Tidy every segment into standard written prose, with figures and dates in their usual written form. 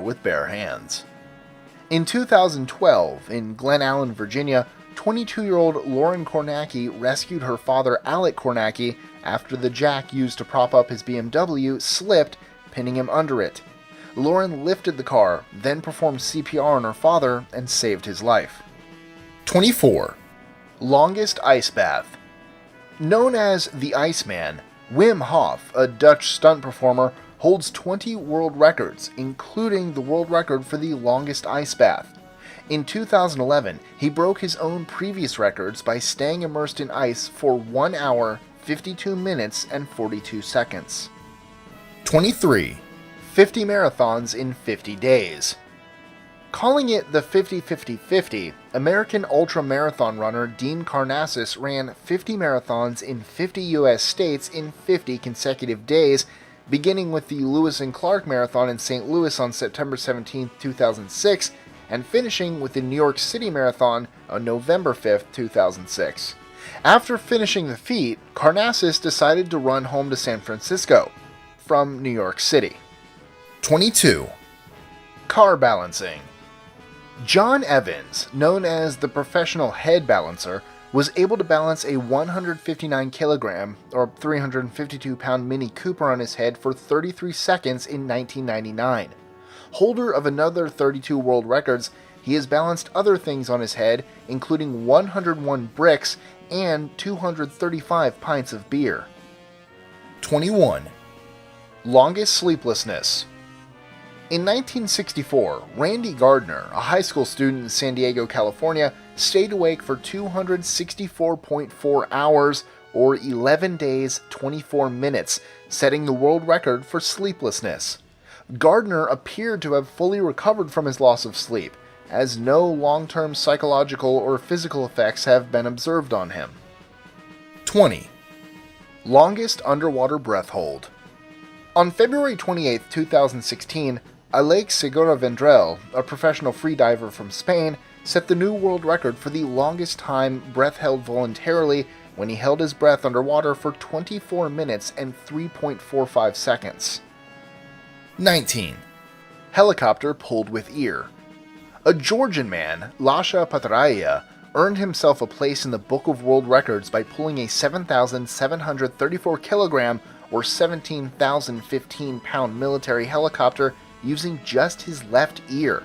with bare hands. In 2012, in Glen Allen, Virginia, 22-year-old Lauren Kornacki rescued her father Alec Kornacki after the jack used to prop up his BMW slipped, pinning him under it. Lauren lifted the car, then performed CPR on her father and saved his life. 24. Longest ice bath. Known as the Iceman, Wim Hof, a Dutch stunt performer, holds 20 world records, including the world record for the longest ice bath. In 2011, he broke his own previous records by staying immersed in ice for 1 hour, 52 minutes, and 42 seconds. 23. 50 marathons in 50 days. Calling it the 50-50-50, American ultra-marathon runner Dean Karnazes ran 50 marathons in 50 U.S. states in 50 consecutive days, beginning with the Lewis and Clark Marathon in St. Louis on September 17, 2006, and finishing with the New York City Marathon on November 5, 2006. After finishing the feat, Karnazes decided to run home to San Francisco from New York City. 22. Car balancing. John Evans, known as the professional head balancer, was able to balance a 159 kilogram or 352 pound Mini Cooper on his head for 33 seconds in 1999. Holder of another 32 world records, he has balanced other things on his head, including 101 bricks and 235 pints of beer. 21. Longest sleeplessness. In 1964, Randy Gardner, a high school student in San Diego, California, stayed awake for 264.4 hours, or 11 days, 24 minutes, setting the world record for sleeplessness. Gardner appeared to have fully recovered from his loss of sleep, as no long-term psychological or physical effects have been observed on him. 20. Longest underwater breath hold. On February 28, 2016, Alex Segura Vendrell, a professional freediver from Spain, set the new world record for the longest time breath held voluntarily when he held his breath underwater for 24 minutes and 3.45 seconds. 19. Helicopter pulled with ear. A Georgian man, Lasha Patraya, earned himself a place in the Book of World Records by pulling a 7,734 kilogram or 17,015 pound military helicopter using just his left ear.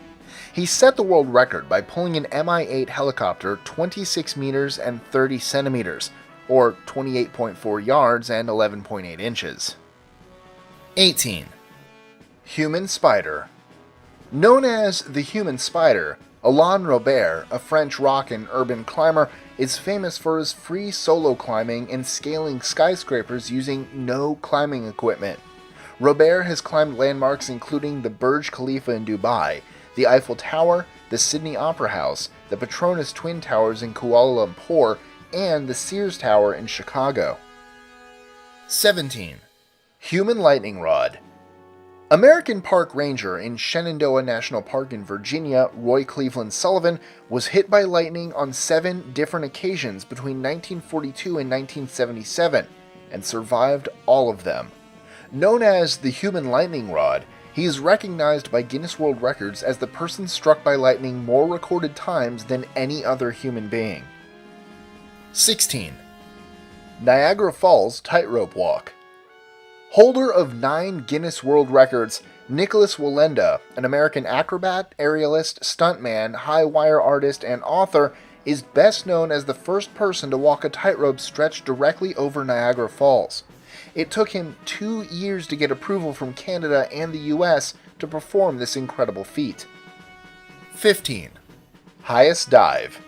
He set the world record by pulling an Mi-8 helicopter 26 meters and 30 centimeters, or 28.4 yards and 11.8 inches. 18. Human spider. Known as the human spider, Alain Robert, a French rock and urban climber, is famous for his free solo climbing and scaling skyscrapers using no climbing equipment. Robert has climbed landmarks including the Burj Khalifa in Dubai, the Eiffel Tower, the Sydney Opera House, the Petronas Twin Towers in Kuala Lumpur, and the Sears Tower in Chicago. 17. Human lightning rod. American Park Ranger in Shenandoah National Park in Virginia, Roy Cleveland Sullivan, was hit by lightning on 7 different occasions between 1942 and 1977, and survived all of them. Known as the human lightning rod, he is recognized by Guinness World Records as the person struck by lightning more recorded times than any other human being. 16. Niagara Falls tightrope walk. Holder of 9 Guinness World Records, Nicholas Wallenda, an American acrobat, aerialist, stuntman, high-wire artist, and author, is best known as the first person to walk a tightrope stretched directly over Niagara Falls. It took him 2 years to get approval from Canada and the US to perform this incredible feat. 15. Highest dive.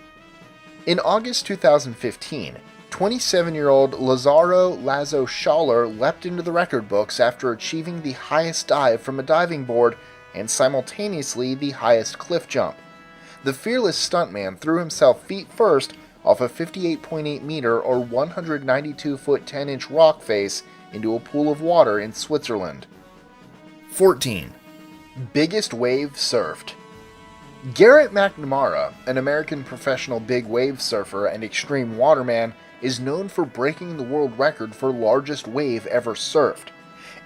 In August 2015, 27-year-old Lazaro Lazo Schaller leapt into the record books after achieving the highest dive from a diving board and simultaneously the highest cliff jump. The fearless stuntman threw himself feet first off a 58.8 meter or 192 foot 10 inch rock face into a pool of water in Switzerland. 14. Biggest wave surfed. Garrett McNamara, an American professional big wave surfer and extreme waterman, is known for breaking the world record for largest wave ever surfed.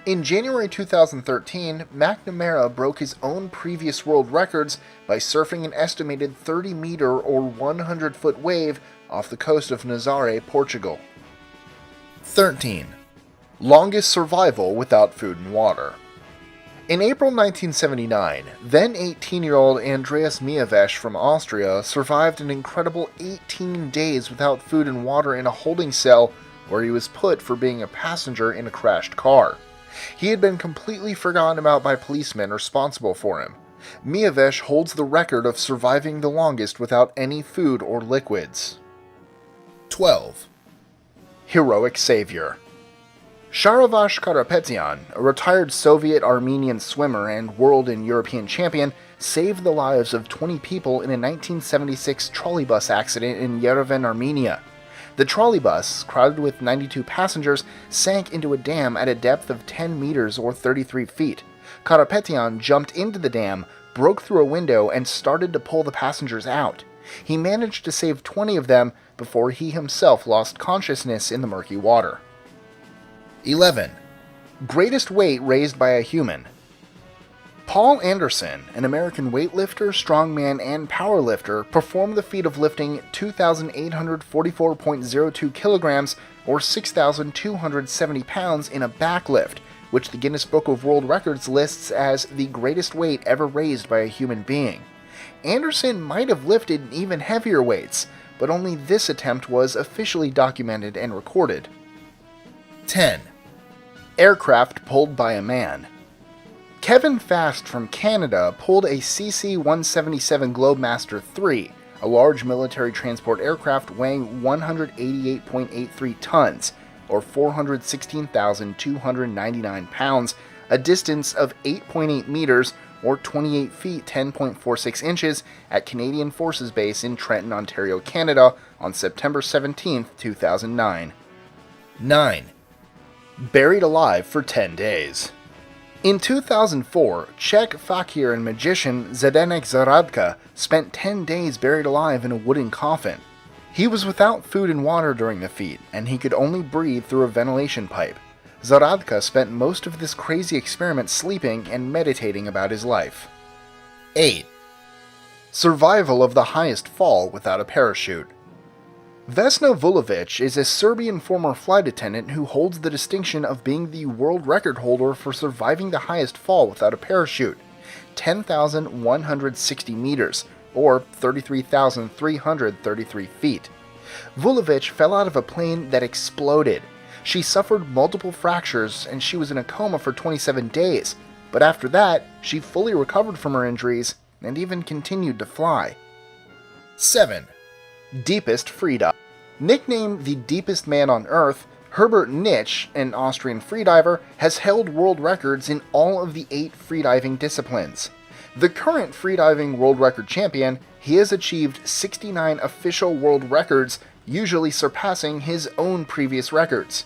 In January 2013, McNamara broke his own previous world records by surfing an estimated 30-meter or 100-foot wave off the coast of Nazaré, Portugal. 13. Longest survival without food and water. In April 1979, then 18-year-old Andreas Mievesch from Austria survived an incredible 18 days without food and water in a holding cell where he was put for being a passenger in a crashed car. He had been completely forgotten about by policemen responsible for him. Mievesch holds the record of surviving the longest without any food or liquids. 12. Heroic Savior. Shahrivar Karapetyan, a retired Soviet-Armenian swimmer and world and European champion, saved the lives of 20 people in a 1976 trolleybus accident in Yerevan, Armenia. The trolleybus, crowded with 92 passengers, sank into a dam at a depth of 10 meters or 33 feet. Karapetyan jumped into the dam, broke through a window, and started to pull the passengers out. He managed to save 20 of them before he himself lost consciousness in the murky water. 11. Greatest weight raised by a human. Paul Anderson, an American weightlifter, strongman, and powerlifter, performed the feat of lifting 2,844.02 kilograms or 6,270 pounds in a backlift, which the Guinness Book of World Records lists as the greatest weight ever raised by a human being. Anderson might have lifted even heavier weights, but only this attempt was officially documented and recorded. 10. Aircraft pulled by a man. Kevin Fast from Canada pulled a CC-177 Globemaster III, a large military transport aircraft weighing 188.83 tons, or 416,299 pounds, a distance of 8.8 meters, or 28 feet 10.46 inches, at Canadian Forces Base in Trenton, Ontario, Canada, on September 17, 2009. 9. Buried alive for 10 days. In 2004, Czech fakir and magician Zdeněk Zaradka spent 10 days buried alive in a wooden coffin. He was without food and water during the feat, and he could only breathe through a ventilation pipe. Zaradka spent most of this crazy experiment sleeping and meditating about his life. 8. Survival of the highest fall without a parachute. Vesna Vulovic is a Serbian former flight attendant who holds the distinction of being the world record holder for surviving the highest fall without a parachute, 10,160 meters, or 33,333 feet. Vulovic fell out of a plane that exploded. She suffered multiple fractures and she was in a coma for 27 days, but after that, she fully recovered from her injuries and even continued to fly. 7. Deepest freedive. Nicknamed the deepest man on Earth, Herbert Nitsch, an Austrian freediver, has held world records in all of the 8 freediving disciplines. The current freediving world record champion, he has achieved 69 official world records, usually surpassing his own previous records.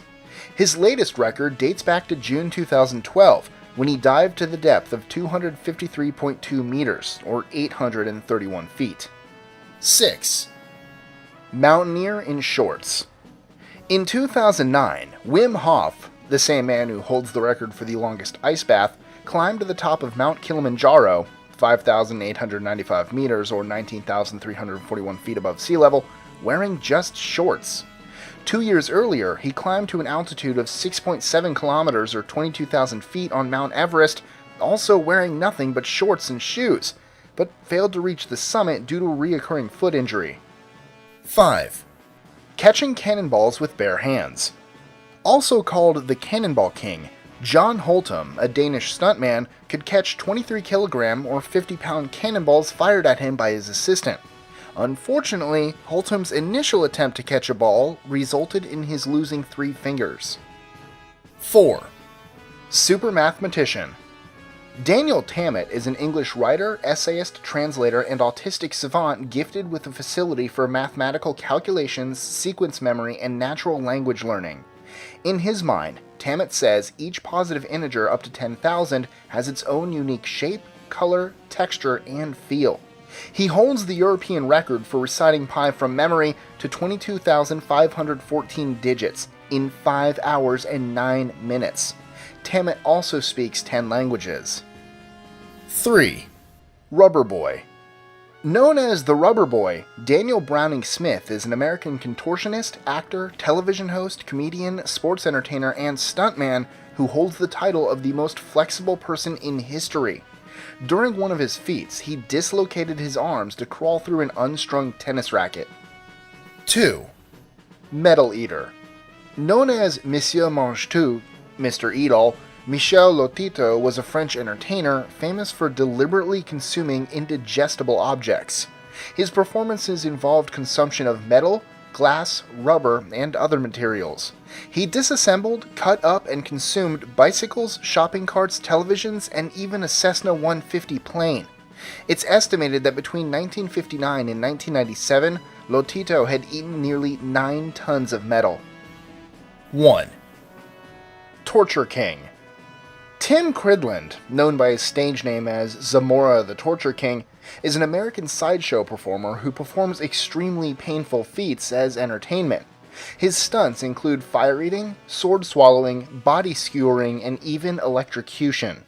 His latest record dates back to June 2012, when he dived to the depth of 253.2 meters, or 831 feet. 6. Mountaineer in shorts. In 2009, Wim Hof, the same man who holds the record for the longest ice bath, climbed to the top of Mount Kilimanjaro, 5,895 meters or 19,341 feet above sea level, wearing just shorts. 2 years earlier, he climbed to an altitude of 6.7 kilometers or 22,000 feet on Mount Everest, also wearing nothing but shorts and shoes, but failed to reach the summit due to a recurring foot injury. 5. Catching cannonballs with bare hands. Also called the Cannonball King, John Holtum, a Danish stuntman, could catch 23-kilogram or 50-pound cannonballs fired at him by his assistant. Unfortunately, Holtum's initial attempt to catch a ball resulted in his losing 3 fingers. 4. Super mathematician. Daniel Tammet is an English writer, essayist, translator, and autistic savant gifted with a facility for mathematical calculations, sequence memory, and natural language learning. In his mind, Tammet says each positive integer up to 10,000 has its own unique shape, color, texture, and feel. He holds the European record for reciting pi from memory to 22,514 digits in 5 hours and 9 minutes. Tammet also speaks 10 languages. 3. Rubber Boy. Known as the Rubber Boy, Daniel Browning Smith is an American contortionist, actor, television host, comedian, sports entertainer, and stuntman who holds the title of the most flexible person in history. During one of his feats, he dislocated his arms to crawl through an unstrung tennis racket. 2. Metal Eater. Known as Monsieur Mange-Tout, Mr. Eat-All, Michel Lotito was a French entertainer famous for deliberately consuming indigestible objects. His performances involved consumption of metal, glass, rubber, and other materials. He disassembled, cut up, and consumed bicycles, shopping carts, televisions, and even a Cessna 150 plane. It's estimated that between 1959 and 1997, Lotito had eaten nearly 9 tons of metal. 1. Torture King. Tim Cridland, known by his stage name as Zamora the Torture King, is an American sideshow performer who performs extremely painful feats as entertainment. His stunts include fire eating, sword swallowing, body skewering, and even electrocution.